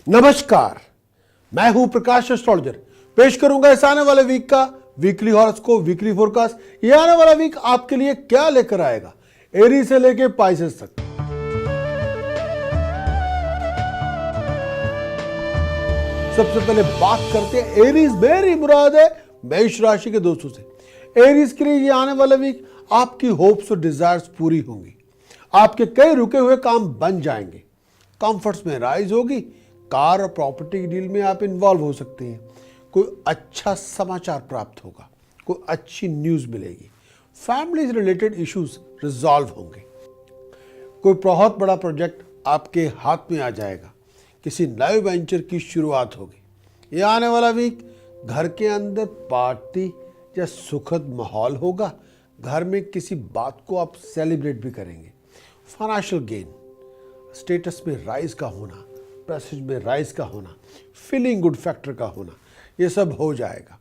नमस्कार, मैं हूं प्रकाश एस्ट्रोलॉजर। पेश करूंगा इस आने वाले वीक का वीकली हॉरोस्कोप, वीकली फोरकास्ट। ये आने वाला वीक आपके लिए क्या लेकर आएगा, एरीज से लेके पाइसेस तक। सबसे पहले बात करते हैं एरीज। मेरी मुराद है मेष राशि के दोस्तों से। एरीज के लिए ये आने वाला वीक आपकी होप्स और डिजायर्स पूरी होंगी। आपके कई रुके हुए काम बन जाएंगे। कंफर्ट्स में राइज होगी। कार और प्रॉपर्टी डील में आप इन्वॉल्व हो सकते हैं। कोई अच्छा समाचार प्राप्त होगा, कोई अच्छी न्यूज मिलेगी। फैमिली रिलेटेड इश्यूज रिजॉल्व होंगे। कोई बहुत बड़ा प्रोजेक्ट आपके हाथ में आ जाएगा। किसी नए वेंचर की शुरुआत होगी। ये आने वाला वीक घर के अंदर पार्टी या सुखद माहौल होगा। घर में किसी बात को आप सेलिब्रेट भी करेंगे। फाइनेंशियल गेन, स्टेटस में राइज का होना, प्रेस्टीज में राइज का होना, फीलिंग गुड फैक्टर का होना, ये सब हो जाएगा।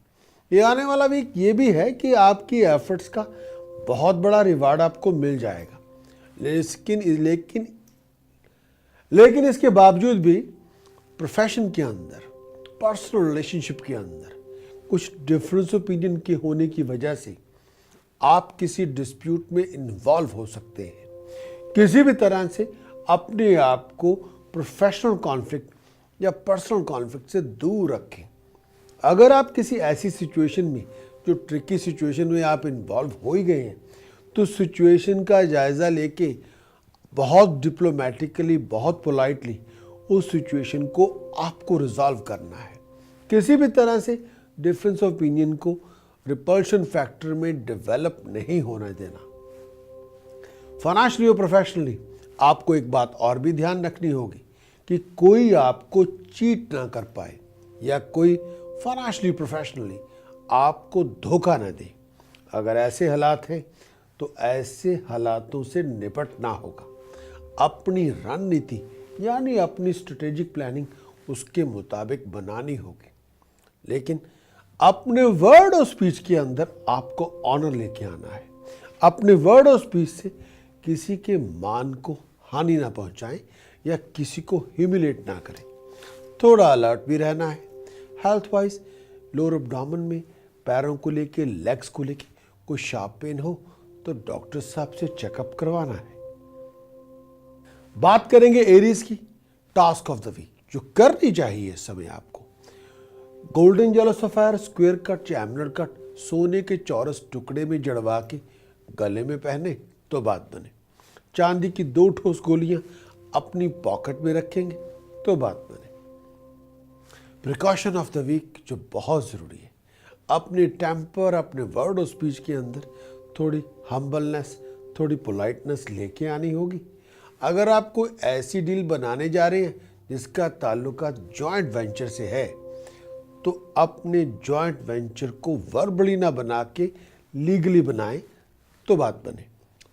ये आने वाला वीक ये भी है कि आपकी एफर्ट्स का बहुत बड़ा रिवार्ड आपको मिल जाएगा। लेकिन इसके बावजूद भी प्रोफेशन के अंदर, पर्सनल रिलेशनशिप के अंदर कुछ डिफरेंस ओपिनियन के होने की वजह से आप किसी डिस्प्यूट में इन्वॉल्व हो सकते हैं। किसी भी तरह से अपने आप को प्रोफेशनल कॉन्फ्लिक्ट या पर्सनल कॉन्फ्लिक्ट से दूर रखें। अगर आप किसी ऐसी सिचुएशन में, जो ट्रिकी सिचुएशन में आप इन्वॉल्व हो ही गए हैं, तो सिचुएशन का जायज़ा लेके बहुत डिप्लोमेटिकली, बहुत पोलाइटली उस सिचुएशन को आपको रिजॉल्व करना है। किसी भी तरह से डिफरेंस ऑफ ओपिनियन को रिपल्शन फैक्टर में डेवलप नहीं होने देना। फाइनेंशियली और प्रोफेशनली आपको एक बात और भी ध्यान रखनी होगी कि कोई आपको चीट ना कर पाए या कोई फाइनेंशियली प्रोफेशनली आपको धोखा ना दे। अगर ऐसे हालात हैं तो ऐसे हालातों से निपटना होगा। अपनी रणनीति यानी अपनी स्ट्रेटेजिक प्लानिंग उसके मुताबिक बनानी होगी। लेकिन अपने वर्ड और स्पीच के अंदर आपको ऑनर लेके आना है। अपने वर्ड और स्पीच से किसी के मान को हानि ना पहुंचाएं या किसी को ह्यूमिलेट ना करें। थोड़ा अलर्ट भी रहना है। हेल्थ वाइज लोअर एब्डोमेन में, पैरों को लेके, लेग्स को लेके कोई शार्प पेन हो तो डॉक्टर साहब से चेकअप करवाना है। बात करेंगे एरीज की। टास्क ऑफ द वीक जो करनी चाहिए इस समय आपको, golden yellow sapphire square cut या एमरल्ड कट सोने के चौरस टुकड़े में जड़वा के गले में पहने तो बात बने। चांदी की 2 ठोस गोलियां अपनी पॉकेट में रखेंगे तो बात बने। प्रिकॉशन ऑफ द वीक जो बहुत ज़रूरी है, अपने टेम्पर, अपने वर्ड और स्पीच के अंदर थोड़ी हम्बलनेस, थोड़ी पोलाइटनेस लेके आनी होगी। अगर आप कोई ऐसी डील बनाने जा रहे हैं जिसका ताल्लुका जॉइंट वेंचर से है, तो अपने जॉइंट वेंचर को वर्बली ना बना के लीगली बनाएं तो बात बने।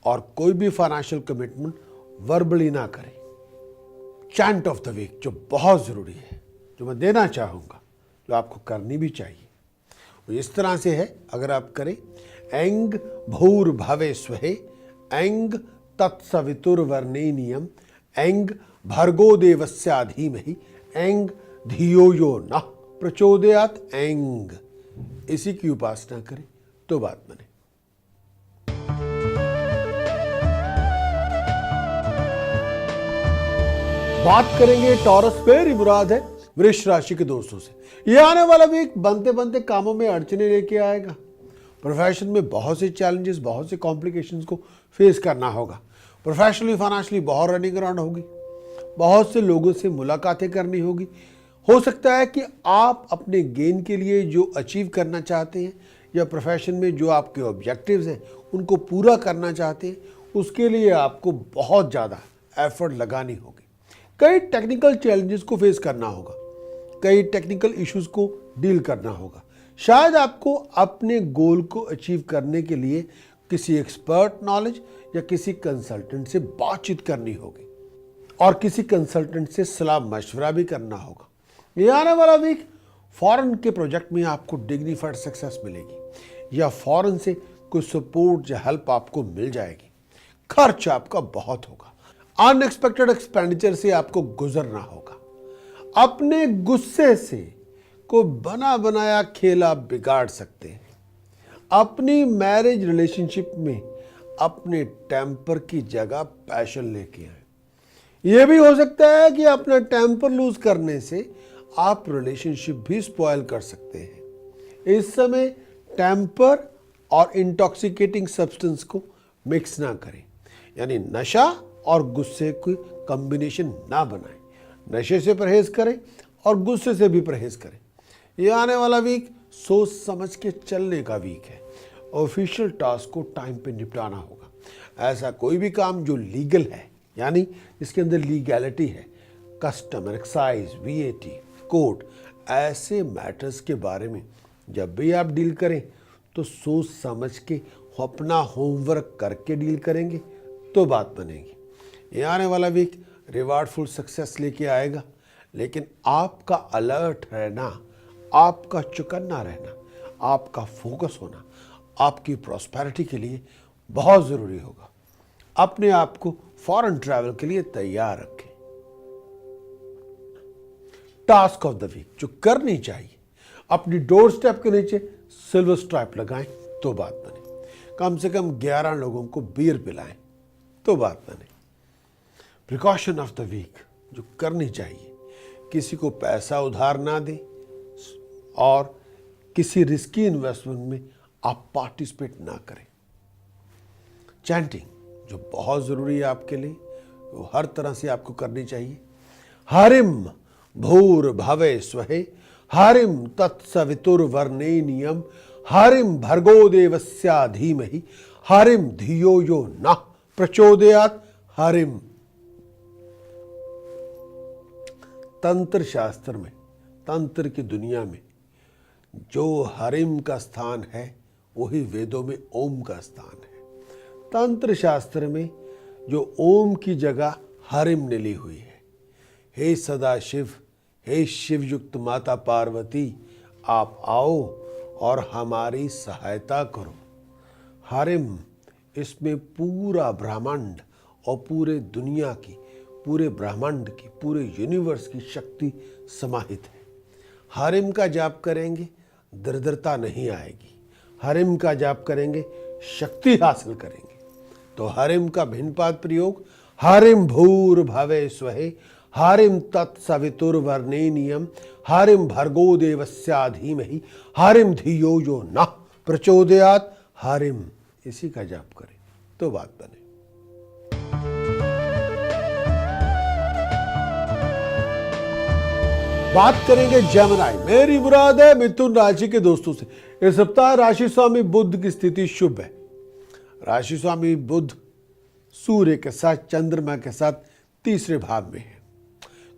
और कोई भी फाइनेंशियल कमिटमेंट वर्बली ना करें। चैंट ऑफ द वीक जो बहुत ज़रूरी है, जो मैं देना चाहूँगा, जो आपको करनी भी चाहिए, वो इस तरह से है। अगर आप करें, ऐंग भूर्भवे स्वहे ऐंग तत्सवितुर्वरेण्यम ऐंग भर्गो देवस्य धीमहि ऐंग धियो यो नः प्रचोदयात् ऐंग, इसी की उपासना करें तो बात बने। बात करेंगे टॉरस पे, मुराद है वृष राशि के दोस्तों से। यह आने वाला वीक बनते बनते कामों में अड़चने लेके आएगा। प्रोफेशन में बहुत से चैलेंजेस, बहुत से कॉम्प्लिकेशंस को फेस करना होगा। प्रोफेशनली, फाइनेंशियली बहुत रनिंग अराउंड होगी। बहुत से लोगों से मुलाकातें करनी होगी। हो सकता है कि आप अपने गेन के लिए जो अचीव करना चाहते हैं या प्रोफेशन में जो आपके ऑब्जेक्टिव्स हैं उनको पूरा करना चाहते हैं, उसके लिए आपको बहुत ज़्यादा एफर्ट लगानी होगी। कई टेक्निकल चैलेंजेस को फेस करना होगा। कई टेक्निकल इश्यूज को डील करना होगा। शायद आपको अपने गोल को अचीव करने के लिए किसी एक्सपर्ट नॉलेज या किसी कंसल्टेंट से बातचीत करनी होगी और किसी कंसल्टेंट से सलाह मशवरा भी करना होगा। ये आने वाला वीक फॉरेन के प्रोजेक्ट में आपको डिग्निफाइड सक्सेस मिलेगी या फॉरेन से कोई सपोर्ट या हेल्प आपको मिल जाएगी। खर्च आपका बहुत होगा। अनएक्सपेक्टेड एक्सपेंडिचर से आपको गुजरना होगा। अपने गुस्से से को बना बनाया खेला बिगाड़ सकते हैं। अपनी मैरिज रिलेशनशिप में अपने टेम्पर की जगह पैशन लेके आए। यह भी हो सकता है कि अपना टेम्पर लूज करने से आप रिलेशनशिप भी स्पॉयल कर सकते हैं। इस समय टेम्पर और इंटॉक्सिकेटिंग सब्सटेंस को मिक्स ना करें, यानी नशा और गुस्से की कॉम्बिनेशन ना बनाएं। नशे से परहेज करें और गुस्से से भी परहेज करें। ये आने वाला वीक सोच समझ के चलने का वीक है। ऑफिशियल टास्क को टाइम पे निपटाना होगा। ऐसा कोई भी काम जो लीगल है, यानी जिसके अंदर लीगैलिटी है, कस्टम, एक्साइज, वीएटी, कोर्ट, ऐसे मैटर्स के बारे में जब भी आप डील करें तो सोच समझ के अपना होमवर्क करके डील करेंगे तो बात बनेगी। ये आने वाला वीक रिवार्डफुल सक्सेस लेके आएगा, लेकिन आपका अलर्ट रहना, आपका चौकन्ना रहना, आपका फोकस होना आपकी प्रॉस्पेरिटी के लिए बहुत ज़रूरी होगा। अपने आप को फॉरेन ट्रैवल के लिए तैयार रखें। टास्क ऑफ द वीक जो करनी चाहिए, अपनी डोर स्टेप के नीचे सिल्वर स्ट्राइप लगाएं तो बात बने। कम से कम 11 लोगों को बीयर पिलाएं तो बात बने। प्रिकॉशन ऑफ द वीक जो करनी चाहिए, किसी को पैसा उधार ना दें और किसी रिस्की इन्वेस्टमेंट में आप पार्टिसिपेट ना करें। चैंटिंग जो बहुत ज़रूरी है आपके लिए, वो हर तरह से आपको करनी चाहिए। हरिम भूर्भुवः स्वः, हरिम तत्सवितुर्वरेण्यं, हरिम भर्गो देवस्य धीमहि, हरिम धियो यो नः प्रचोदयात्। हरिम तंत्र शास्त्र में, तंत्र की दुनिया में जो हरिम का स्थान है वही वेदों में ओम का स्थान है। तंत्र शास्त्र में जो ओम की जगह हरिम ने ली हुई है। हे सदाशिव, हे शिवयुक्त माता पार्वती, आप आओ और हमारी सहायता करो। हरिम, इसमें पूरा ब्रह्मांड और पूरे दुनिया की, पूरे ब्रह्मांड की, पूरे यूनिवर्स की शक्ति समाहित है। हरिम का जाप करेंगे दरिद्रता नहीं आएगी। हरिम का जाप करेंगे शक्ति हासिल करेंगे। तो हरिम का भिन्नपाद प्रयोग हरिम भूर्भुवः स्वः, हरिम तत्सवितुर्वरेण्यं, हरिम भर्गो देवस्य धीमहि, हरिम धियो यो नः प्रचोदयात्। हरिम, इसी का जाप करें तो बात बने। बात करेंगे जेमिनी, मेरी मुराद है मिथुन राशि के दोस्तों से। इस सप्ताह राशि स्वामी बुध की स्थिति शुभ है। राशि स्वामी बुध सूर्य के साथ, चंद्रमा के साथ तीसरे भाव में है।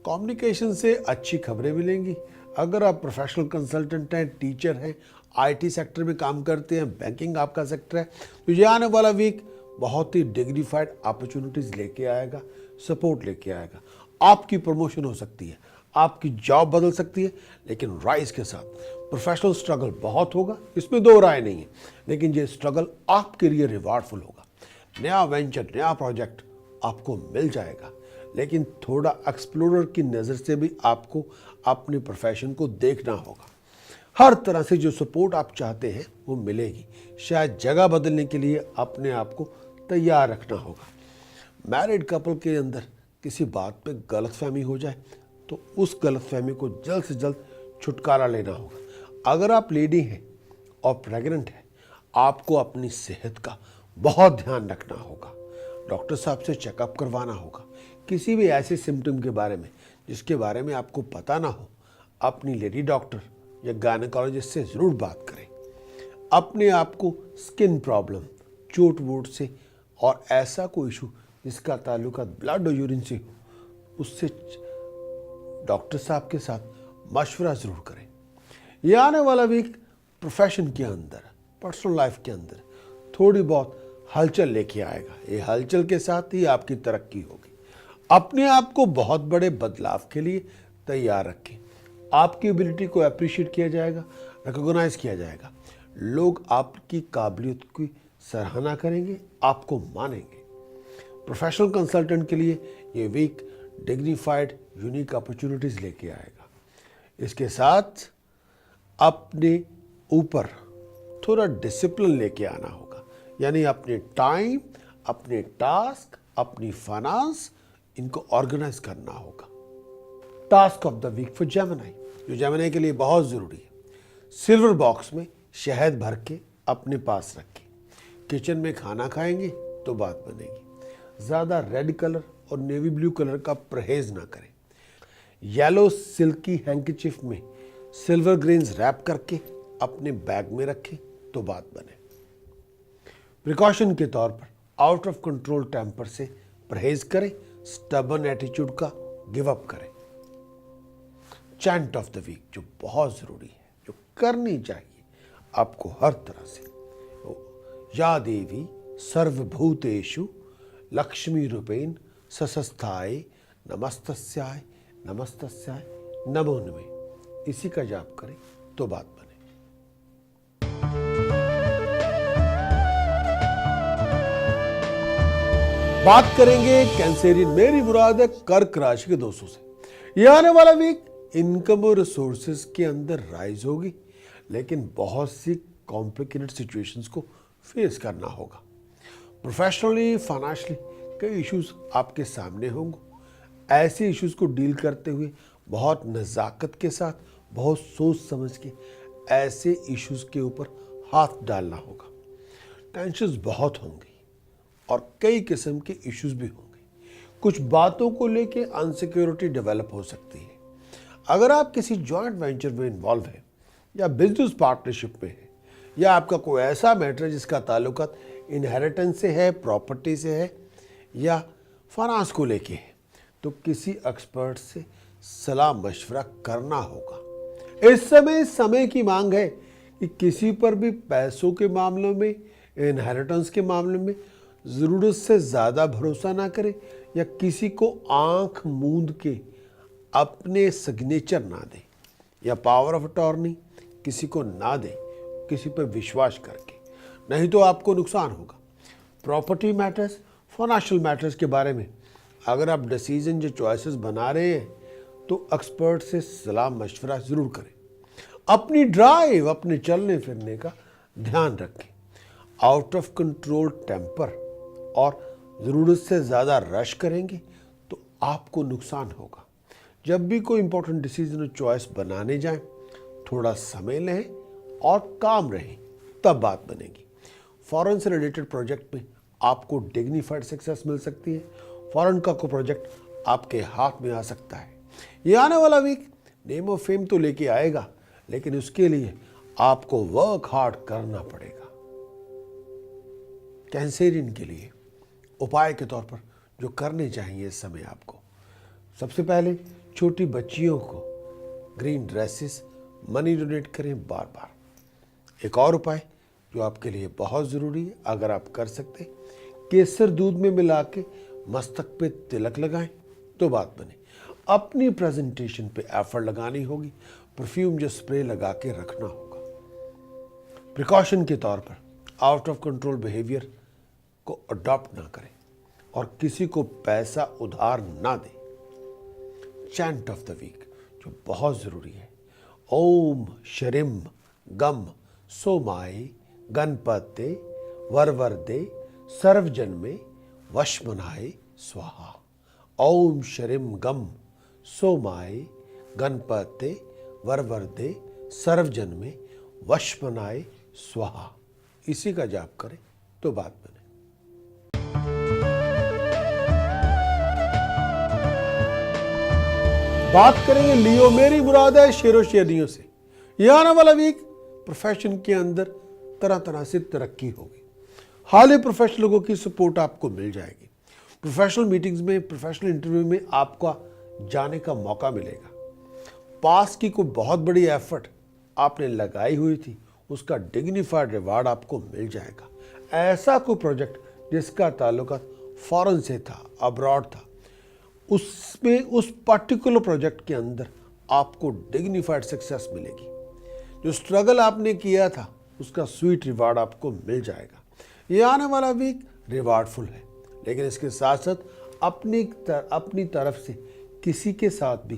कम्युनिकेशन से अच्छी खबरें मिलेंगी। अगर आप प्रोफेशनल कंसल्टेंट हैं, टीचर हैं, आईटी सेक्टर में काम करते हैं, बैंकिंग आपका सेक्टर है, तो ये आने वाला वीक बहुत ही डिग्निफाइड अपॉर्चुनिटीज लेके आएगा, सपोर्ट लेके आएगा। आपकी प्रमोशन हो सकती है, आपकी जॉब बदल सकती है, लेकिन राइज के साथ प्रोफेशनल स्ट्रगल बहुत होगा, इसमें दो राय नहीं है। लेकिन ये स्ट्रगल आपके लिए रिवार्डफुल होगा। नया वेंचर, नया प्रोजेक्ट आपको मिल जाएगा, लेकिन थोड़ा एक्सप्लोरर की नज़र से भी आपको अपने प्रोफेशन को देखना होगा। हर तरह से जो सपोर्ट आप चाहते हैं वो मिलेगी। शायद जगह बदलने के लिए अपने आप को तैयार रखना होगा। मैरिड कपल के अंदर किसी बात पे गलतफहमी हो जाए तो उस गलतफहमी को जल्द से जल्द छुटकारा लेना होगा। अगर आप लेडी हैं और प्रेग्नेंट हैं, आपको अपनी सेहत का बहुत ध्यान रखना होगा। डॉक्टर साहब से चेकअप करवाना होगा। किसी भी ऐसे सिम्टम के बारे में जिसके बारे में आपको पता ना हो, अपनी लेडी डॉक्टर या गायनेकोलॉजिस्ट से ज़रूर बात करें। अपने आप को स्किन प्रॉब्लम, चोट वोट से और ऐसा कोई इशू जिसका ताल्लुका ब्लड और यूरिन से हो, उससे डॉक्टर साहब के साथ मशवरा ज़रूर करें। यह आने वाला वीक प्रोफेशन के अंदर, पर्सनल लाइफ के अंदर थोड़ी बहुत हलचल लेके आएगा। ये हलचल के साथ ही आपकी तरक्की होगी। अपने आप को बहुत बड़े बदलाव के लिए तैयार रखें। आपकी एबिलिटी को अप्रिशिएट किया जाएगा, रिकॉग्नाइज किया जाएगा। लोग आपकी काबिलियत की सराहना करेंगे, आपको मानेंगे। प्रोफेशनल कंसल्टेंट के लिए ये वीक डिग्निफाइड यूनिक अपॉर्चुनिटीज लेके आएगा। इसके साथ अपने ऊपर थोड़ा डिसिप्लिन लेके आना होगा, यानी अपने टाइम, अपने टास्क, अपनी फाइनेंस, इनको ऑर्गेनाइज करना होगा। Task of the week for Gemini, जो जेमिनी के लिए बहुत ज़रूरी है, सिल्वर बॉक्स में शहद भर के अपने पास रखें। किचन में खाना खाएंगे तो बात बनेगी। ज़्यादा रेड कलर और नेवी ब्लू कलर का परहेज ना करें। येलो सिल्की हैंकीचिफ में सिल्वर ग्रेन्स रैप करके अपने बैग में रखें तो बात बने। प्रिकॉशन के तौर पर आउट ऑफ कंट्रोल टेम्पर से परहेज करें। स्टबर्न एटीट्यूड का गिव अप करें। चैंट ऑफ द वीक, जो बहुत ज़रूरी है, जो करनी चाहिए आपको हर तरह से, या देवी सर्वभूतेषु लक्ष्मी रूपेण सशस्थाय नमस्तस्याय नमस्तस्याय नमो नमः, इसी का जाप करें तो बात बने। बात करेंगे कैंसेरियन, मेरी मुराद है कर्क राशि के दोस्तों से। ये आने वाला वीक इनकम और रिसोर्सेज के अंदर राइज होगी, लेकिन बहुत सी कॉम्प्लिकेटेड सिचुएशंस को फेस करना होगा। प्रोफेशनली, फाइनेंशियली कई इश्यूज आपके सामने होंगे। ऐसे इश्यूज को डील करते हुए बहुत नज़ाकत के साथ, बहुत सोच समझ के ऐसे इश्यूज के ऊपर हाथ डालना होगा। टेंशन्स बहुत होंगी और कई किस्म के इश्यूज भी होंगे। कुछ बातों को लेके अनसिक्योरिटी डेवलप हो सकती है। अगर आप किसी जॉइंट वेंचर में इन्वॉल्व हैं या बिजनेस पार्टनरशिप में है, या आपका कोई ऐसा मैटर जिसका ताल्लुकात इनहेरिटेंस से है, प्रॉपर्टी से है या फाइनेंस को लेके है, तो किसी एक्सपर्ट से सलाह मशवरा करना होगा। इस समय की मांग है कि किसी पर भी पैसों के मामलों में, इनहेरिटेंस के मामले में ज़रूरत से ज़्यादा भरोसा ना करें, या किसी को आंख मूंद के अपने सिग्नेचर ना दें, या पावर ऑफ अटॉर्नी किसी को ना दें किसी पर विश्वास करके, नहीं तो आपको नुकसान होगा। प्रॉपर्टी मैटर्स, फाइनेंशियल मैटर्स के बारे में अगर आप डिसीजन जो चॉइसेस बना रहे हैं तो एक्सपर्ट से सलाह मशवरा ज़रूर करें। अपनी ड्राइव, अपने चलने फिरने का ध्यान रखें। आउट ऑफ कंट्रोल टेम्पर और ज़रूरत से ज़्यादा रश करेंगे तो आपको नुकसान होगा। जब भी कोई इंपॉर्टेंट डिसीजन और चॉइस बनाने जाएं, थोड़ा समय लें और काम रहें, तब बात बनेगी। फॉरेन से रिलेटेड प्रोजेक्ट में आपको डिग्निफाइड सक्सेस मिल सकती है। फॉरेन का कोई प्रोजेक्ट आपके हाथ में आ सकता है। ये आने वाला वीक नेम और फेम तो लेके आएगा, लेकिन उसके लिए आपको वर्क हार्ड करना पड़ेगा। कैंसेरियन के लिए उपाय के तौर पर जो करने चाहिए इस समय आपको, सबसे पहले छोटी बच्चियों को ग्रीन ड्रेसेस, मनी डोनेट करें बार बार। एक और उपाय जो आपके लिए बहुत ज़रूरी है, अगर आप कर सकते, केसर दूध में मिला के मस्तक पे तिलक लगाएं तो बात बने। अपनी प्रेजेंटेशन पे एफर्ट लगानी होगी। परफ्यूम जो स्प्रे लगा के रखना होगा। प्रिकॉशन के तौर पर आउट ऑफ कंट्रोल बिहेवियर को अडॉप्ट ना करें और किसी को पैसा उधार ना दें। चैंट ऑफ द वीक जो बहुत ज़रूरी है, ओम शरिम गम सोमाय गणपते वरवरदे सर्वजन्मे वशमनाय स्वाहा। ओम शरिम गम सोमाय गणपते वरवरदे सर्वजन्मे वशमनाय स्वाहा, इसी का जाप करें तो बात बने। बात करेंगे लियो, मेरी मुराद है शेरों शेरनियों से। यह आने वाला वीक प्रोफेशन के अंदर तरह तरह से तरक्की होगी। हाल ही प्रोफेशनल लोगों की सपोर्ट आपको मिल जाएगी। प्रोफेशनल मीटिंग्स में, प्रोफेशनल इंटरव्यू में आपका जाने का मौका मिलेगा। पास की कोई बहुत बड़ी एफर्ट आपने लगाई हुई थी, उसका डिग्निफाइड रिवार्ड आपको मिल जाएगा। ऐसा कोई प्रोजेक्ट जिसका ताल्लुक फॉरेन से था, अब्रॉड था, उसमें उस पर्टिकुलर प्रोजेक्ट के अंदर आपको डिग्निफाइड सक्सेस मिलेगी। जो स्ट्रगल आपने किया था उसका स्वीट रिवार्ड आपको मिल जाएगा। ये आने वाला वीक रिवार्डफुल है, लेकिन इसके साथ साथ अपनी तरफ से किसी के साथ भी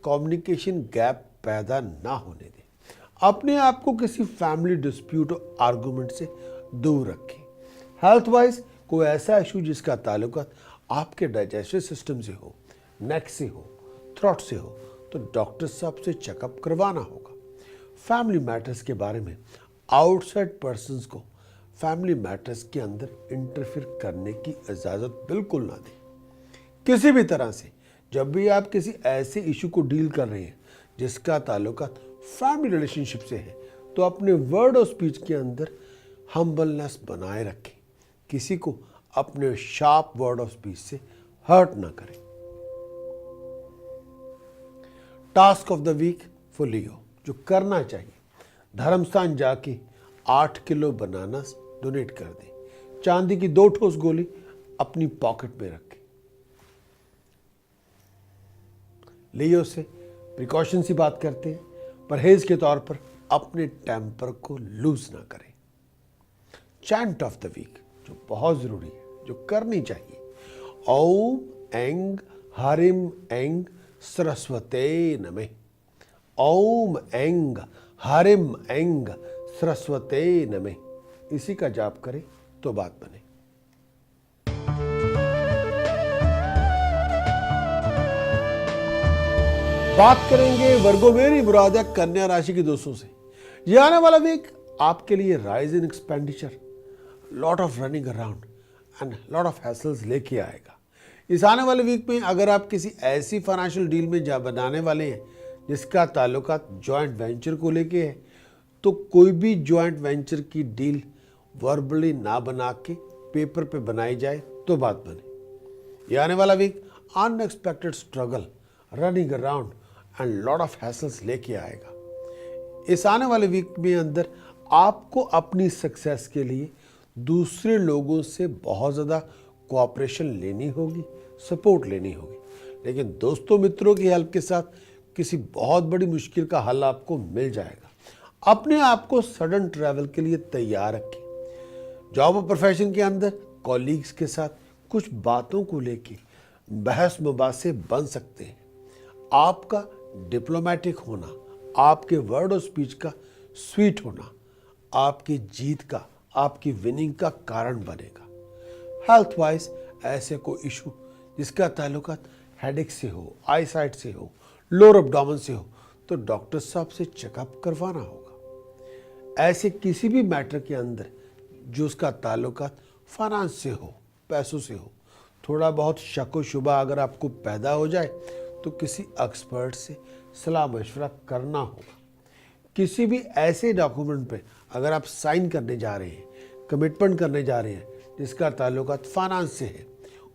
कम्युनिकेशन गैप पैदा ना होने दें। अपने आप को किसी फैमिली डिस्प्यूट और आर्गुमेंट से दूर रखें। हेल्थ वाइज कोई ऐसा इशू जिसका ताल्लुक आपके डाइजेस्टिव सिस्टम से हो, नेक से हो, थ्रोट से हो, तो डॉक्टर साहब से चेकअप करवाना होगा। फैमिली मैटर्स के बारे में आउटसाइड पर्सन्स को फैमिली मैटर्स के अंदर इंटरफेयर करने की इजाज़त बिल्कुल ना दें। किसी भी तरह से जब भी आप किसी ऐसे इशू को डील कर रहे हैं जिसका ताल्लुक फैमिली रिलेशनशिप से है, तो अपने वर्ड और स्पीच के अंदर हम्बलनेस बनाए रखें। किसी को अपने शार्प वर्ड ऑफ स्पीच से हर्ट ना करें। Task of the week for Leo, जो करना चाहिए, धर्मस्थान जाके 8 किलो बनाना डोनेट कर दें। चांदी की 2 ठोस गोली अपनी पॉकेट में रखें। लियो से प्रिकॉशन सी बात करते हैं, परहेज के तौर पर अपने टेम्पर को लूज ना करें। चैंट ऑफ द वीक, जो बहुत जरूरी है, जो करनी चाहिए, ओम ऐंग हरिम ऐंग सरस्वते नमः। ओम ऐंग हरिम ऐंग सरस्वते नमः। इसी का जाप करें तो बात बने। बात करेंगे वर्गो मेरी मुराद है कन्या राशि के दोस्तों से। ये आने वाला वीक आपके लिए rise in expenditure, lot of running around and lot of hassles लेके आएगा। इस आने वाले वीक में अगर आप किसी ऐसी फाइनेंशियल डील में जा बनाने वाले हैं जिसका ताल्लुकात जॉइंट वेंचर को लेके है, तो कोई भी जॉइंट वेंचर की डील वर्बली ना बना के पेपर पे बनाई जाए तो बात बने। ये आने वाला week unexpected struggle, running around and lot of hassles लेके आएगा। इस आने वाले वीक में अंदर आपको अपनी सक्सेस के लिए दूसरे लोगों से बहुत ज़्यादा कोऑपरेशन लेनी होगी, सपोर्ट लेनी होगी, लेकिन दोस्तों मित्रों की हेल्प के साथ किसी बहुत बड़ी मुश्किल का हल आपको मिल जाएगा। अपने आप को सडन ट्रैवल के लिए तैयार रखें। जॉब और प्रोफेशन के अंदर कॉलीग्स के साथ कुछ बातों को लेके बहस मुबासे बन सकते हैं। आपका डिप्लोमेटिक होना, आपके वर्ड और स्पीच का स्वीट होना आपकी जीत का, आपकी विनिंग का कारण बनेगा। हेल्थ वाइज ऐसे कोई इशू जिसका ताल्लुकात हेडेक से हो, आई साइट से हो, लोअर एब्डोमेन से हो, तो डॉक्टर साहब से चेकअप करवाना होगा। ऐसे किसी भी मैटर के अंदर जो उसका ताल्लुकात फाइनेंस से हो, पैसों से हो, थोड़ा बहुत शक व शुबा अगर आपको पैदा हो जाए तो किसी एक्सपर्ट से सलाह मशवरा करना होगा। किसी भी ऐसे डॉक्यूमेंट पे अगर आप साइन करने जा रहे हैं, कमिटमेंट करने जा रहे हैं जिसका ताल्लुकात फाइनेंस से है,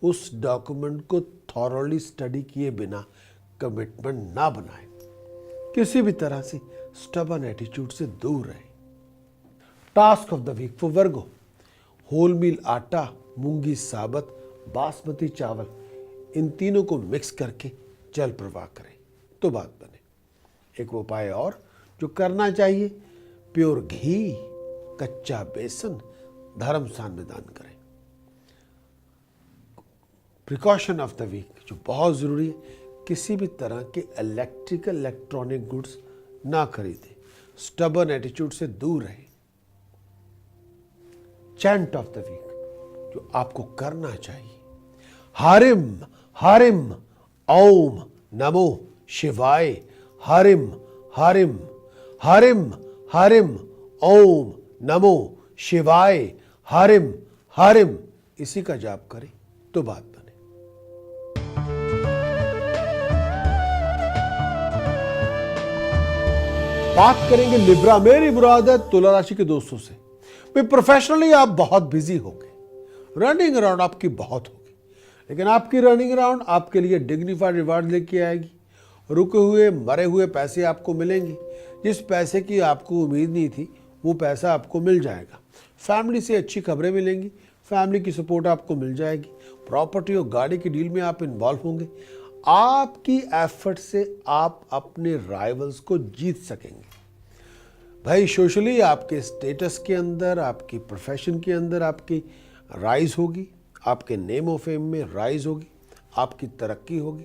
उस डॉक्यूमेंट को थॉरली स्टडी किए बिना कमिटमेंट ना बनाएं। किसी भी तरह से स्टबर्न एटीट्यूड से दूर रहें। Task of the week for Virgo, whole meal आटा, मूंगी साबत, बासमती चावल, इन तीनों को मिक्स करके जल प्रवाह करें तो बात बने। एक उपाय और जो करना चाहिए, प्योर घी, कच्चा बेसन धर्मस्थान में दान करें। प्रिकॉशन ऑफ द वीक जो बहुत ज़रूरी है, किसी भी तरह के इलेक्ट्रिकल इलेक्ट्रॉनिक गुड्स ना खरीदें। स्टबर्न एटीट्यूड से दूर रहें। चैंट ऑफ द वीक जो आपको करना चाहिए, हरिम हरिम ओम नमो शिवाय, हरिम हरिम हरिम हरिम ओम नमो शिवाय, हरिम हरिम। इसी का जाप करें तो बात बने। बात करेंगे लिब्रा मेरी मुराद है तुला राशि के दोस्तों से। भाई प्रोफेशनली आप बहुत बिजी होंगे, रनिंग अराउंड आपकी बहुत होगी, लेकिन आपकी रनिंग अराउंड आपके लिए डिग्निफाइड रिवार्ड लेके आएगी। रुके हुए मरे हुए पैसे आपको मिलेंगे। जिस पैसे की आपको उम्मीद नहीं थी वो पैसा आपको मिल जाएगा। फैमिली से अच्छी खबरें मिलेंगी, फैमिली की सपोर्ट आपको मिल जाएगी। प्रॉपर्टी और गाड़ी की डील में आप इन्वॉल्व होंगे। आपकी एफर्ट से आप अपने राइवल्स को जीत सकेंगे। भाई सोशली आपके स्टेटस के अंदर, आपकी प्रोफेशन के अंदर आपकी राइज होगी, आपके नेम ऑफ फेम में राइज होगी, आपकी तरक्की होगी।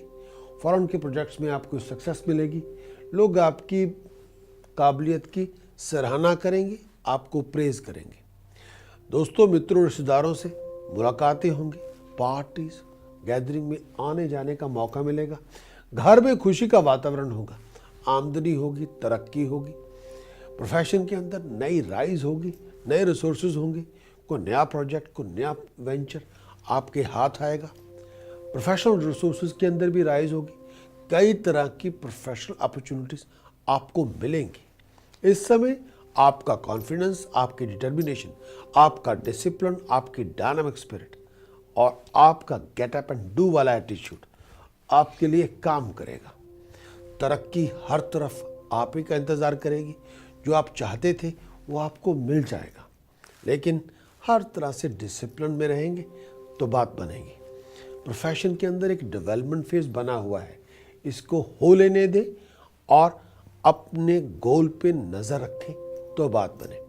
फॉरेन के प्रोजेक्ट्स में आपको सक्सेस मिलेगी। लोग आपकी काबिलियत की सराहना करेंगे, आपको प्रेज करेंगे। दोस्तों, मित्रों, रिश्तेदारों से मुलाकातें होंगी, पार्टीज गैदरिंग में आने जाने का मौका मिलेगा। घर में खुशी का वातावरण होगा, आमदनी होगी, तरक्की होगी। प्रोफेशन के अंदर नई राइज होगी, नए रिसोर्सेज होंगे, कोई नया प्रोजेक्ट, कोई नया वेंचर आपके हाथ आएगा। प्रोफेशनल रिसोर्सेज के अंदर भी राइज होगी, कई तरह की प्रोफेशनल अपॉर्चुनिटीज आपको मिलेंगी। इस समय आपका कॉन्फिडेंस, आपकी डिटर्मिनेशन, आपका डिसिप्लिन, आपकी डायनामिक स्पिरिट और आपका गेट अप एंड डू वाला एटीट्यूड आपके लिए काम करेगा। तरक्की हर तरफ आप ही का इंतज़ार करेगी। जो आप चाहते थे वो आपको मिल जाएगा, लेकिन हर तरह से डिसिप्लिन में रहेंगे तो बात बनेगी। प्रोफेशन के अंदर एक डेवलपमेंट फेज बना हुआ है, इसको हो लेने दें और अपने गोल पे नज़र रखें तो बात बने।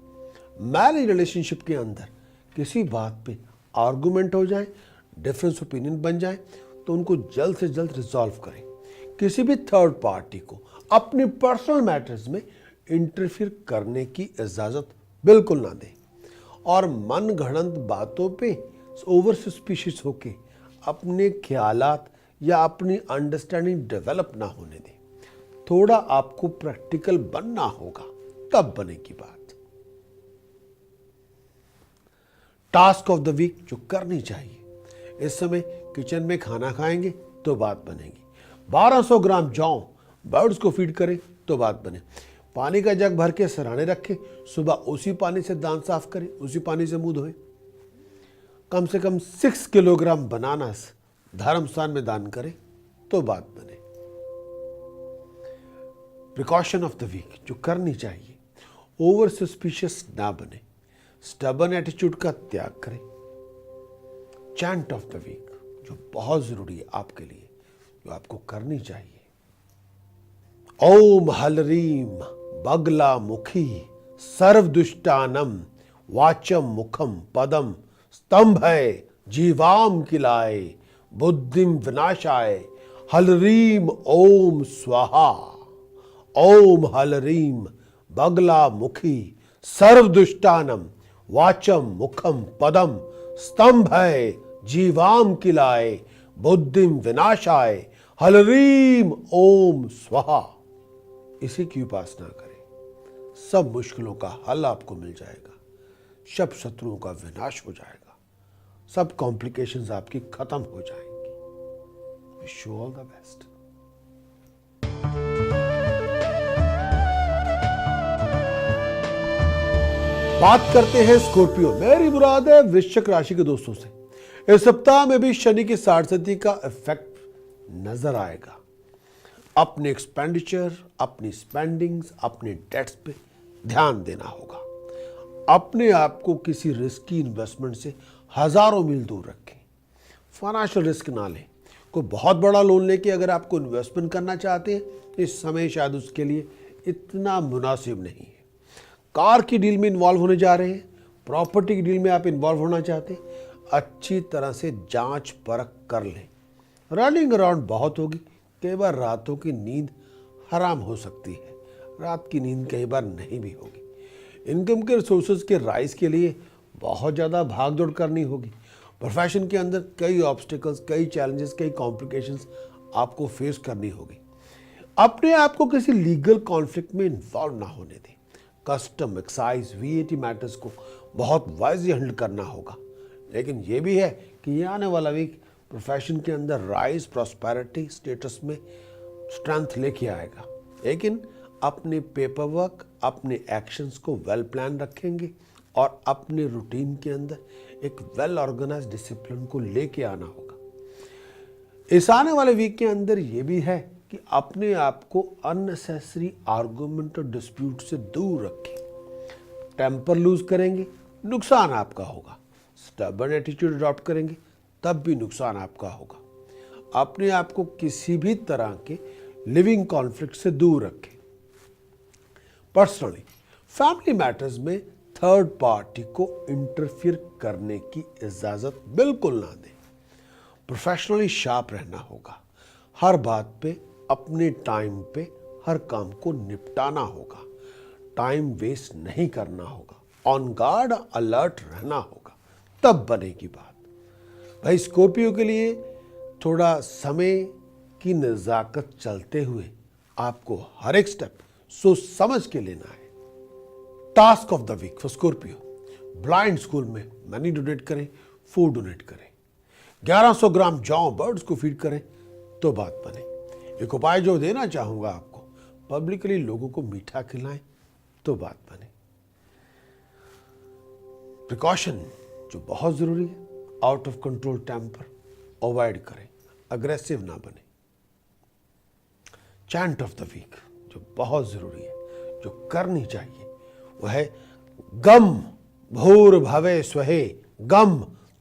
मैरिज रिलेशनशिप के अंदर किसी बात पे आर्गुमेंट हो जाए, डिफरेंस ओपिनियन बन जाए तो उनको जल्द से जल्द रिजॉल्व करें। किसी भी थर्ड पार्टी को अपने पर्सनल मैटर्स में इंटरफियर करने की इजाज़त बिल्कुल ना दें और मन गढ़ंत बातों पे ओवर सस्पिशियस होके अपने ख्यालात या अपनी अंडरस्टैंडिंग डेवलप ना होने दें। थोड़ा आपको प्रैक्टिकल बनना होगा, तब बनेगी बात। टास्क ऑफ द वीक जो करनी चाहिए, इस समय किचन में खाना खाएंगे तो बात बनेगी। 1200 ग्राम जौ बर्ड्स को फीड करें तो बात बने। पानी का जग भर के सराहने रखें, सुबह उसी पानी से दांत साफ करें, उसी पानी से मुंह धोएं। कम से कम 6 किलोग्राम बनानास धर्म स्थान में दान करें तो बात बने। प्रिकॉशन ऑफ द वीक जो करनी चाहिए, ओवर सस्पिशियस ना बने, स्टबर्न एटीट्यूड का त्याग करें। चैंट ऑफ द वीक जो बहुत जरूरी है आपके लिए, जो आपको करनी चाहिए, ओम हलरीम बगला मुखी सर्वदुष्टानम वाचम मुखम पदम स्तंभय जीवाम किलाय बुद्धिम विनाशाय हलरीम ओम स्वाहा। ओम हलरीम बगला मुखी सर्वदुष्टानम वाचम मुखम पदम स्तंभय जीवाम किलाय बुद्धिम विनाशाय हलरीम ओम स्वाहा। इसी की उपासना करें, सब मुश्किलों का हल आपको मिल जाएगा, सब शत्रुओं का विनाश हो जाएगा, सब कॉम्प्लिकेशंस आपकी खत्म हो जाएंगी। Wish you all the best. बात करते हैं स्कॉर्पियो, मेरी मुराद है वृश्चिक राशि के दोस्तों से। इस सप्ताह में भी शनि की साढ़ेसती का इफेक्ट नजर आएगा। अपने एक्सपेंडिचर, अपनी स्पेंडिंग्स, अपने डेट्स पे ध्यान देना होगा। अपने आप को किसी रिस्की इन्वेस्टमेंट से हजारों मील दूर रखें। फाइनेंशियल रिस्क ना लें। कोई बहुत बड़ा लोन लेके अगर आपको इन्वेस्टमेंट करना चाहते हैं, इस समय शायद उसके लिए इतना मुनासिब नहीं है। कार की डील में इन्वॉल्व होने जा रहे हैं, प्रॉपर्टी की डील में आप इन्वॉल्व होना चाहते हैं, अच्छी तरह से जांच परख कर लें। रनिंग अराउंड बहुत होगी, कई बार रातों की नींद हराम हो सकती है, रात की नींद कई बार नहीं भी होगी। इनकम के रिसोर्सेज के राइज के लिए बहुत ज़्यादा भाग दौड़ करनी होगी। प्रोफेशन के अंदर कई ऑब्स्टिकल्स, कई चैलेंजेस, कई कॉम्प्लिकेशंस आपको फेस करनी होगी। अपने आप को किसी लीगल कॉन्फ्लिक्ट में इन्वॉल्व ना होने दें। कस्टम, एक्साइज, VAT मैटर्स को बहुत वाइजली हैंडल करना होगा। लेकिन ये भी है कि ये आने वाला वीक प्रोफेशन के अंदर राइज, प्रॉस्पेरिटी, स्टेटस में स्ट्रेंथ लेके आएगा। लेकिन अपने पेपर वर्क, अपने एक्शंस को वेल प्लान रखेंगे और अपने रूटीन के अंदर एक वेल ऑर्गेनाइज्ड डिसिप्लिन को लेके आना होगा। इस आने वाले वीक के अंदर ये भी है कि अपने आप को अननेसेसरी आर्गुमेंट और डिस्प्यूट से दूर रखें। टेम्पर लूज करेंगे, नुकसान आपका होगा। स्टबर्न एटीट्यूड अडॉप्ट करेंगे, तब भी नुकसान आपका होगा। अपने आप को किसी भी तरह के लिविंग कॉन्फ्लिक्ट से दूर रखें। पर्सनली, फैमिली मैटर्स में थर्ड पार्टी को इंटरफियर करने की इजाजत बिल्कुल ना दें। प्रोफेशनली शार्प रहना होगा। हर बात पे अपने टाइम पे हर काम को निपटाना होगा, टाइम वेस्ट नहीं करना होगा, ऑन गार्ड अलर्ट रहना होगा, तब बनेगी बात। भाई स्कॉर्पियो के लिए थोड़ा समय की नज़ाकत चलते हुए आपको हर एक स्टेप सोच समझ के लेना है। Task of the week for Scorpio, blind school में मनी डोनेट करें, फूड डोनेट करें, 1100 ग्राम जौ बर्ड्स को फीड करें तो बात बने। एक उपाय जो देना चाहूंगा आपको, पब्लिकली लोगों को मीठा खिलाएं तो बात बने। प्रिकॉशन जो बहुत जरूरी है, out of control temper avoid करें, अग्रेसिव ना बने। चैंट ऑफ द वीक जो बहुत जरूरी है, जो करनी चाहिए, वह है गम भूर्भवे स्वहे गम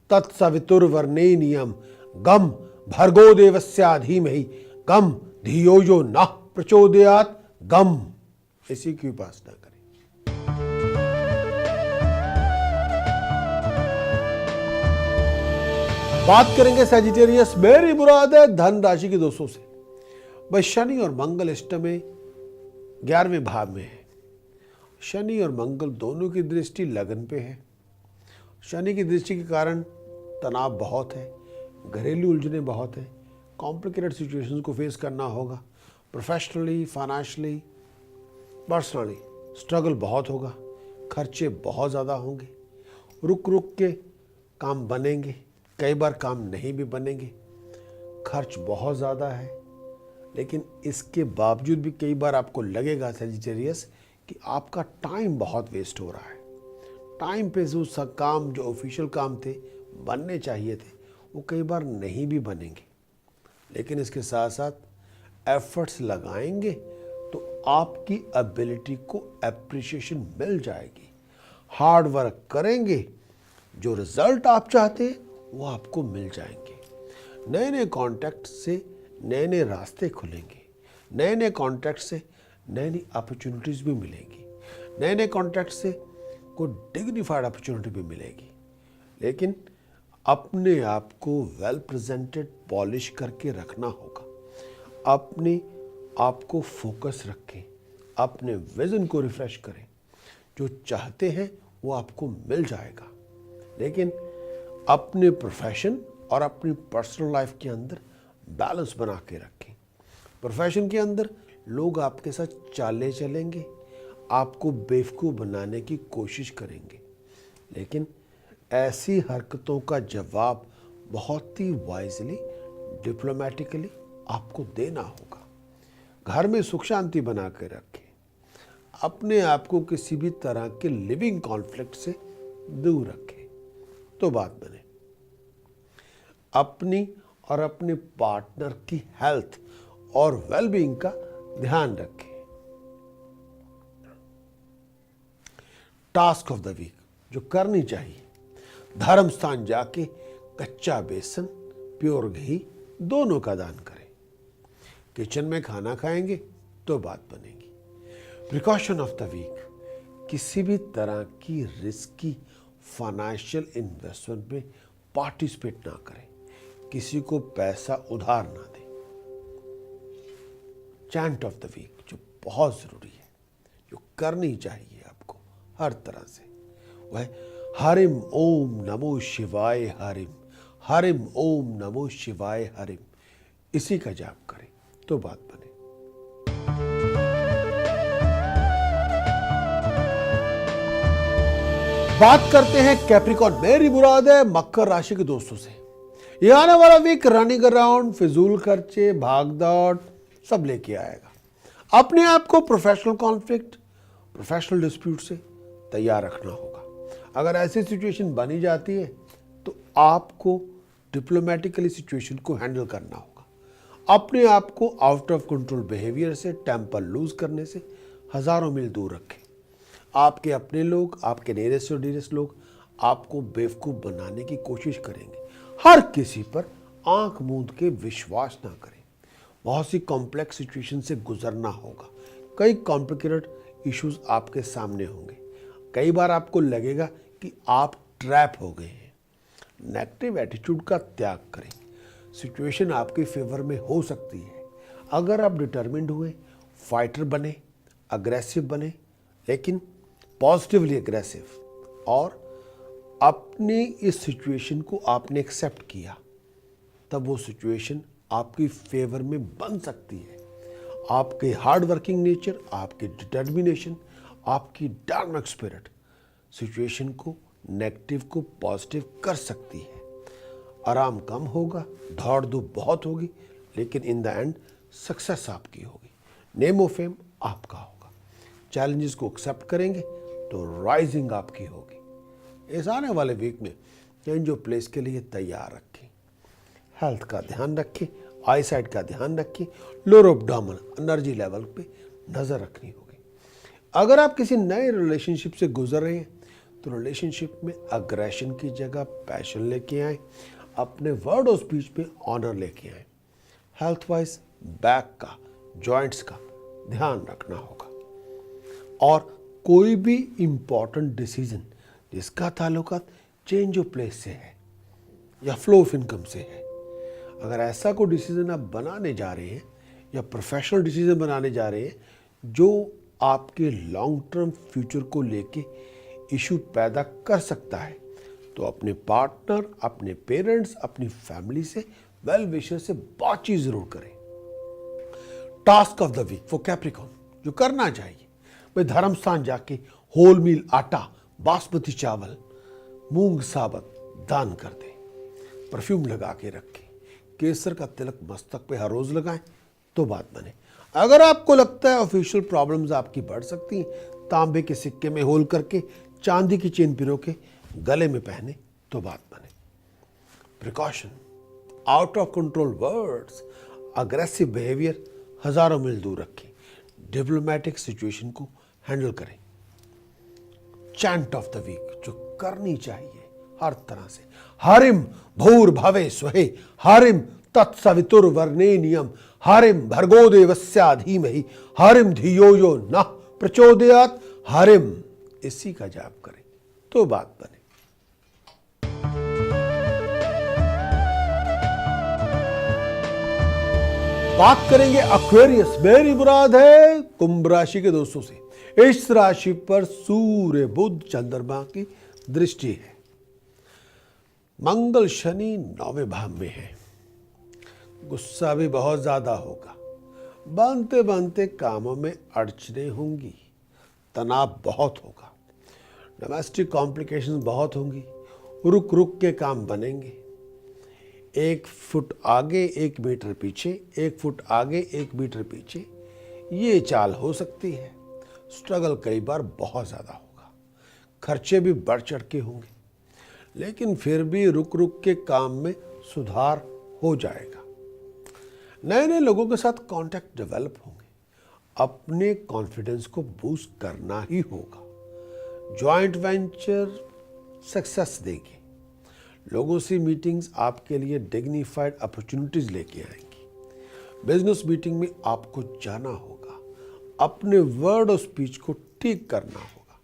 तत्सवितुर्वरेण्यम गम भर्गो देवस्य धीमहि गम धियो जो न प्रचोदयात् गम। इसी की उपासना करें। बात करेंगे सैजिटेरियस, मेरी मुराद है धन राशि के दोस्तों से। भाई शनि और मंगल इष्ट में 11वें भाव में है। शनि और मंगल दोनों की दृष्टि लगन पे है। शनि की दृष्टि के कारण तनाव बहुत है, घरेलू उलझने बहुत है, कॉम्प्लिकेटेड सिचुएशंस को फेस करना होगा, प्रोफेशनली, फाइनेंशियली, पर्सनली स्ट्रगल बहुत होगा, खर्चे बहुत ज़्यादा होंगे, रुक रुक के काम बनेंगे, कई बार काम नहीं भी बनेंगे, खर्च बहुत ज़्यादा है। लेकिन इसके बावजूद भी कई बार आपको लगेगा सैजिटेरियस कि आपका टाइम बहुत वेस्ट हो रहा है। टाइम पे जो काम, जो ऑफिशियल काम थे, बनने चाहिए थे, वो कई बार नहीं भी बनेंगे। लेकिन इसके साथ साथ एफर्ट्स लगाएंगे तो आपकी एबिलिटी को एप्रिसिएशन मिल जाएगी। हार्ड वर्क करेंगे, जो रिजल्ट आप चाहते हैं वो आपको मिल जाएंगे। नए नए कॉन्टैक्ट से नए नए रास्ते खुलेंगे, नए नए कॉन्टैक्ट से नई नई अपॉर्चुनिटीज़ भी मिलेंगी, नए नए कॉन्टैक्ट से कोई डिग्निफाइड अपॉर्चुनिटी भी मिलेगी। लेकिन अपने आप को वेल प्रेजेंटेड, पॉलिश करके रखना होगा। अपने आप को फोकस रखें, अपने विजन को रिफ्रेश करें। जो चाहते हैं वो आपको मिल जाएगा। लेकिन अपने प्रोफेशन और अपनी पर्सनल लाइफ के अंदर बैलेंस बना के रखें। प्रोफेशन के अंदर लोग आपके साथ चाले चलेंगे, आपको बेवकूफ़ बनाने की कोशिश करेंगे, लेकिन ऐसी हरकतों का जवाब बहुत ही वाइजली, डिप्लोमेटिकली आपको देना होगा। घर में सुख शांति बना के रखें। अपने आप को किसी भी तरह के लिविंग कॉन्फ्लिक्ट से दूर रखें तो बात बने। अपनी और अपने पार्टनर की हेल्थ और वेलबींग का ध्यान रखें। टास्क ऑफ द वीक जो करनी चाहिए, धर्म स्थान जाके कच्चा बेसन, प्योर घी दोनों का दान करें। किचन में खाना खाएंगे तो बात बनेगी। प्रिकॉशन ऑफ द वीक, किसी भी तरह की रिस्की फाइनेंशियल इन्वेस्टमेंट में पार्टिसिपेट ना करें, किसी को पैसा उधार ना दें। चैंट ऑफ द वीक जो बहुत जरूरी है, जो करनी चाहिए आपको हर तरह से, वह हरिम ओम नमो शिवाय हरिम, हरिम ओम नमो शिवाय हरिम। इसी का जाप करें तो बात बने। बात करते हैं कैप्रिकॉर्न, मेरी मुराद है मकर राशि के दोस्तों से। ये आने वाला वीक रनिंग अराउंड, फिजूल खर्चे, भाग दौड़ सब लेके आएगा। अपने आप को प्रोफेशनल कॉन्फ्लिक्ट, प्रोफेशनल डिस्प्यूट से तैयार रखना होगा। अगर ऐसी सिचुएशन बनी जाती है तो आपको डिप्लोमेटिकली सिचुएशन को हैंडल करना होगा। अपने आप को आउट ऑफ कंट्रोल बिहेवियर से, टेम्पर लूज करने से हजारों मील दूर रखें। आपके अपने लोग, आपके नियरेस्ट और डियरेस्ट लोग आपको बेवकूफ़ बनाने की कोशिश करेंगे। हर किसी पर आंख मूंद के विश्वास ना करें। बहुत सी कॉम्प्लेक्स सिचुएशन से गुजरना होगा। कई कॉम्प्लिकेटेड इश्यूज आपके सामने होंगे। कई बार आपको लगेगा कि आप ट्रैप हो गए हैं। नेगेटिव एटीट्यूड का त्याग करें। सिचुएशन आपके फेवर में हो सकती है अगर आप डिटर्मिन्ड हुए, फाइटर बने, अग्रेसिव बने, लेकिन पॉजिटिवली अग्रेसिव, और अपने इस सिचुएशन को आपने एक्सेप्ट किया, तब वो सिचुएशन आपकी फेवर में बन सकती है। आपके हार्ड वर्किंग नेचर, आपके डिटर्मिनेशन, आपकी डायनामिक स्पिरिट सिचुएशन को नेगेटिव को पॉजिटिव कर सकती है। आराम कम होगा, दौड़ धूप बहुत होगी, लेकिन इन द एंड सक्सेस आपकी होगी, नेम ऑफ फेम आपका होगा। चैलेंजेस को एक्सेप्ट करेंगे तो राइजिंग आपकी होगी। इस आने वाले वीक में चेंज ऑफ प्लेस के लिए तैयार रखें, हेल्थ का ध्यान रखें, आई साइट का ध्यान रखें, लोअर एब्डोमेन एनर्जी लेवल पे नज़र रखनी होगी। अगर आप किसी नए रिलेशनशिप से गुजर रहे हैं तो रिलेशनशिप में अग्रेशन की जगह पैशन लेके आए, अपने वर्ड और स्पीच पे ऑनर लेके आए। हेल्थ वाइज बैक का, जॉइंट्स का ध्यान रखना होगा। और कोई भी इम्पॉर्टेंट डिसीजन जिसका ताल्लुकात चेंज ऑफ प्लेस से है या फ्लो ऑफ इनकम से है, अगर ऐसा कोई डिसीजन आप बनाने जा रहे हैं या प्रोफेशनल डिसीजन बनाने जा रहे हैं जो आपके लॉन्ग टर्म फ्यूचर को लेके इशू पैदा कर सकता है, तो अपने पार्टनर, अपने पेरेंट्स, अपनी फैमिली से, वेल विशर से बातचीत जरूर करें। Task of the week for Capricorn, जो करना चाहिए भाई, धर्म स्थान जाके होल मील आटा, बासमती चावल, मूंग साबत दान कर दें। परफ्यूम लगा के रखें, केसर का तिलक मस्तक पे हर रोज लगाएं तो बात बने। अगर आपको लगता है ऑफिशियल प्रॉब्लम्स आपकी बढ़ सकती हैं, तांबे के सिक्के में होल करके चांदी की चेन पिरो के गले में पहने तो बात बने। Precaution, out of control words, aggressive behaviour हजारों मील दूर रखें। डिप्लोमेटिक सिचुएशन को हैंडल करें। चैंट ऑफ द वीक जो करनी चाहिए हर तरह से, हरिम भूर भवे स्वहे, हरिम तत्सवितुर्वरेण्यम, हरिम भर्गो देवस्य धीमहि, हरिम धियो यो नः प्रचोदयात्, हरिम, इसी का जाप करें तो बात बने। बात करेंगे एक्वेरियस, मेरी मुराद है कुंभ राशि के दोस्तों से। इस राशि पर सूर्य बुध चंद्रमा की दृष्टि है। मंगल शनि 9वें भाव में है। गुस्सा भी बहुत ज्यादा होगा, बनते बनते कामों में अड़चने होंगी, तनाव बहुत होगा, डोमेस्टिक कॉम्प्लिकेशंस बहुत होंगी, रुक रुक के काम बनेंगे। 1 फुट आगे 1 मीटर पीछे, 1 फुट आगे 1 मीटर पीछे, ये चाल हो सकती है। स्ट्रगल कई बार बहुत ज़्यादा होगा, खर्चे भी बढ़ चढ़ के होंगे, लेकिन फिर भी रुक रुक के काम में सुधार हो जाएगा। नए नए लोगों के साथ कांटेक्ट डेवलप होंगे, अपने कॉन्फिडेंस को बूस्ट करना ही होगा। जॉइंट वेंचर सक्सेस देगी, लोगों से मीटिंग्स आपके लिए डिग्निफाइड अपॉर्चुनिटीज लेके आएंगी। बिजनेस मीटिंग में आपको जाना होगा, अपने वर्ड और स्पीच को ठीक करना होगा,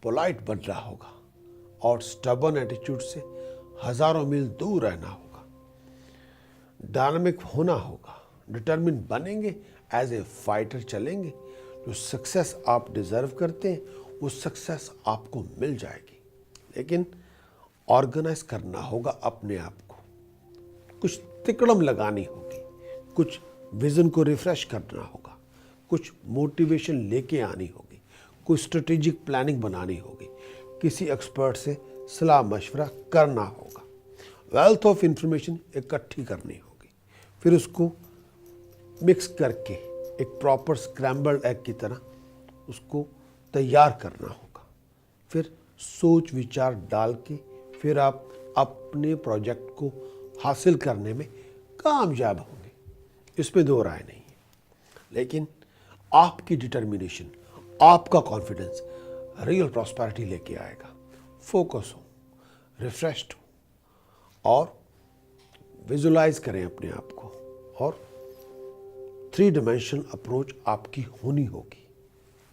पोलाइट बनना होगा और स्टबर्न एटीट्यूड से हजारों मील दूर रहना होगा। डायनामिक होना होगा, डिटरमिन बनेंगे, एज ए फाइटर चलेंगे। जो सक्सेस आप डिजर्व करते हैं वो सक्सेस आपको मिल जाएगी, लेकिन ऑर्गेनाइज करना होगा अपने आप को, कुछ तिकड़म लगानी होगी, कुछ विजन को रिफ्रेश करना होगा, कुछ मोटिवेशन लेके आनी होगी, कुछ स्ट्रेटेजिक प्लानिंग बनानी होगी, किसी एक्सपर्ट से सलाह मशवरा करना होगा, वेल्थ ऑफ इंफॉर्मेशन इकट्ठी करनी होगी, फिर उसको मिक्स करके एक प्रॉपर स्क्रैम्बल्ड एग की तरह उसको तैयार करना होगा। फिर सोच विचार डाल के फिर आप अपने प्रोजेक्ट को हासिल करने में कामयाब होंगे, इसमें दो राय नहीं है। लेकिन आपकी डिटर्मिनेशन, आपका कॉन्फिडेंस रियल प्रॉस्पेरिटी लेके आएगा। फोकस हो, रिफ्रेश्ड हो और विजुलाइज करें अपने आप को, और 3 डायमेंशनल अप्रोच आपकी होनी होगी,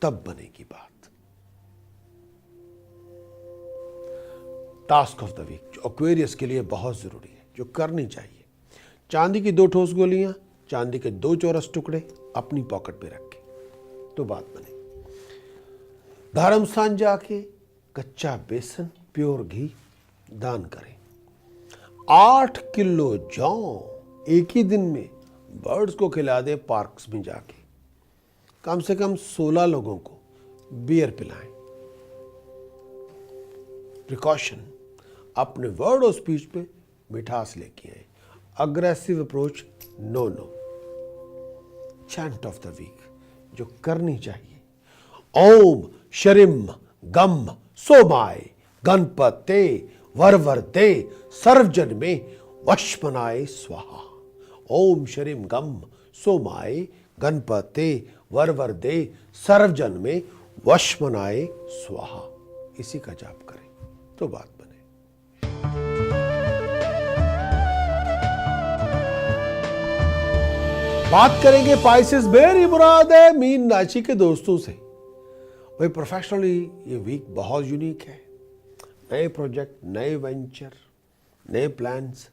तब बनेगी बात। टास्क ऑफ द वीक जो एक्वेरियस के लिए बहुत जरूरी है, जो करनी चाहिए, चांदी की 2 ठोस गोलियां, चांदी के 2 चौरस टुकड़े अपनी पॉकेट में रखें तो बात बने। धर्म स्थान जाके कच्चा बेसन, प्योर घी दान करें। 8 किलो जौ एक ही दिन में बर्ड्स को खिला दे पार्क्स में जाके। कम से कम 16 लोगों को बियर पिलाएं। प्रिकॉशन, अपने वर्ड और स्पीच पे मिठास लेके आए। Aggressive approach no. Chant of the week जो करनी चाहिए, ओम शरीम गम सोमाय गणपते वरवरते सर्वजन में वशमनाय स्वाहा। ओम शरीम गम सोमाय गणपते वरवरदे सर्वजन में वशमनाय स्वाहा। इसी का जाप करें तो बात बने। बात करेंगे पाइसेस मेरी मुराद है मीन राशि के दोस्तों से। भाई प्रोफेशनली ये वीक बहुत यूनिक है। नए प्रोजेक्ट, नए वेंचर, नए प्लान्स,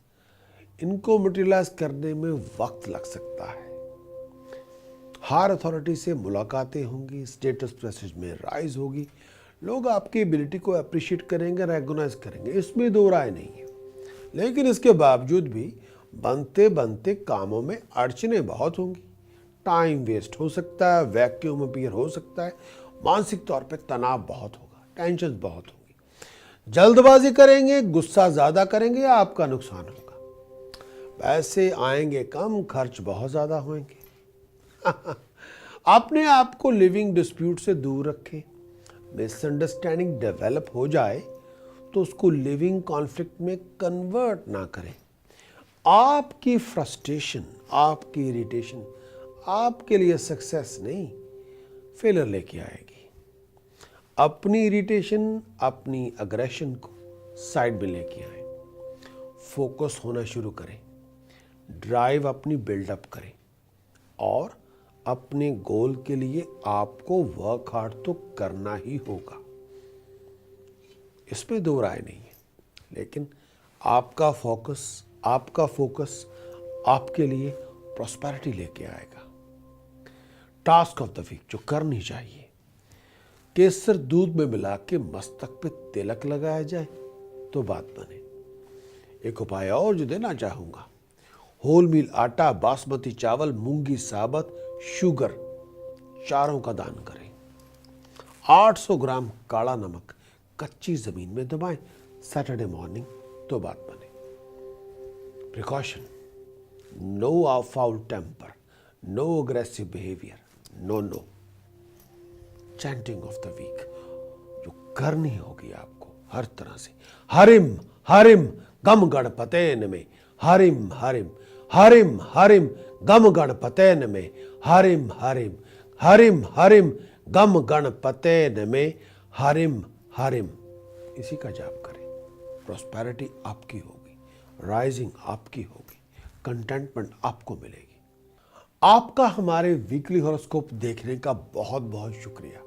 इनको मटेरियलाइज करने में वक्त लग सकता है। हायर अथॉरिटी से मुलाकातें होंगी, स्टेटस प्रेसेज में राइज होगी, लोग आपकी एबिलिटी को अप्रिशिएट करेंगे, रेगोनाइज करेंगे, इसमें दो राय नहीं है। लेकिन इसके बावजूद भी बनते बनते कामों में अड़चने बहुत होंगी। टाइम वेस्ट हो सकता है, वैक्यूम अपीयर हो सकता है, मानसिक तौर पे तनाव बहुत होगा, टेंशन बहुत होगी। जल्दबाजी करेंगे, गुस्सा ज्यादा करेंगे, आपका नुकसान होगा। पैसे आएंगे कम, खर्च बहुत ज्यादा होंगे। अपने आप को लिविंग डिस्प्यूट से दूर रखें। मिसअंडरस्टैंडिंग डेवलप हो जाए तो उसको लिविंग कॉन्फ्लिक्ट में कन्वर्ट ना करें। आपकी फ्रस्ट्रेशन, आपकी इरिटेशन आपके लिए सक्सेस नहीं, फेलियर लेके आएगी। अपनी इरिटेशन, अपनी अग्रेशन को साइड में लेके आए। फोकस होना शुरू करें, ड्राइव अपनी बिल्डअप करें और अपने गोल के लिए आपको वर्क हार्ड तो करना ही होगा, इसमें दो राय नहीं है। लेकिन आपका फोकस आपके लिए प्रॉस्पेरिटी लेके आएगा। टास्क ऑफ द वीक जो करनी चाहिए, केसर दूध में मिला के मस्तक पे तिलक लगाया जाए तो बात बने। एक उपाय और जो देना चाहूंगा, होल मील आटा, बासमती चावल, मूंगी साबत, शुगर, चारों का दान करें। 800 ग्राम काला नमक कच्ची जमीन में दबाएं सैटरडे मॉर्निंग तो बात बने। Precaution, no foul temper, no aggressive behaviour, no. Chanting of the week जो करनी होगी आपको हर तरह से, हरिम हरिम गम गणपते नमे, हरिम हरिम हरिम हरिम गम गणपते नमे, हरिम हरिम हरिम हरिम गम गणपते नमे, हरिम हरिम। इसी का जाप करें। प्रॉस्पेरिटी आपकी होगी, राइजिंग आपकी होगी, कंटेंटमेंट आपको मिलेगी। आपका हमारे वीकली हॉरोस्कोप देखने का बहुत बहुत शुक्रिया।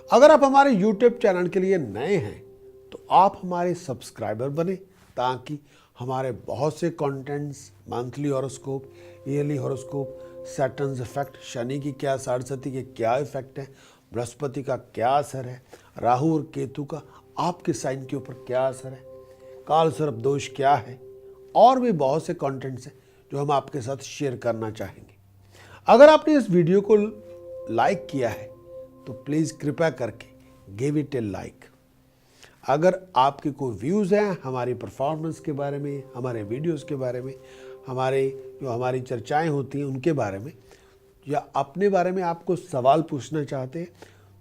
अगर आप हमारे YouTube चैनल के लिए नए हैं तो आप हमारे सब्सक्राइबर बने, ताकि हमारे बहुत से contents, monthly horoscope, yearly horoscope, Saturn's effect, Shani की क्या, साढ़े के क्या इफेक्ट है, बृहस्पति का क्या असर है, राहु और केतु का आपके साइन के ऊपर क्या असर है, काल सर्प दोष क्या है, और भी बहुत से कंटेंट्स हैं जो हम आपके साथ शेयर करना चाहेंगे। अगर आपने इस वीडियो को लाइक किया है तो प्लीज़ कृपया करके गिव इट ए लाइक। अगर आपके कोई व्यूज़ हैं हमारी परफॉर्मेंस के बारे में, हमारे वीडियोस के बारे में, हमारी चर्चाएं होती हैं उनके बारे में, या अपने बारे में आपको सवाल पूछना चाहते हैं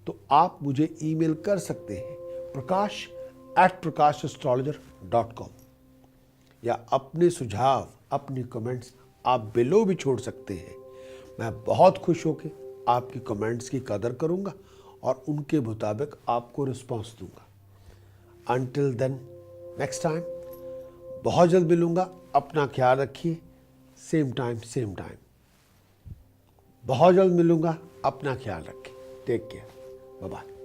तो आप मुझे ईमेल कर सकते हैं prakash@prakashastrologer.com, या अपने सुझाव, अपनी कमेंट्स आप बिलो भी छोड़ सकते हैं। मैं बहुत खुश होकर आपकी कमेंट्स की कदर करूंगा और उनके मुताबिक आपको रिस्पॉन्स दूंगा। अंटिल देन, नेक्स्ट टाइम बहुत जल्द मिलूंगा। अपना ख्याल रखिए। सेम टाइम सेम टाइम, बहुत जल्द मिलूंगा। अपना ख्याल रखिए। Take care, bye bye.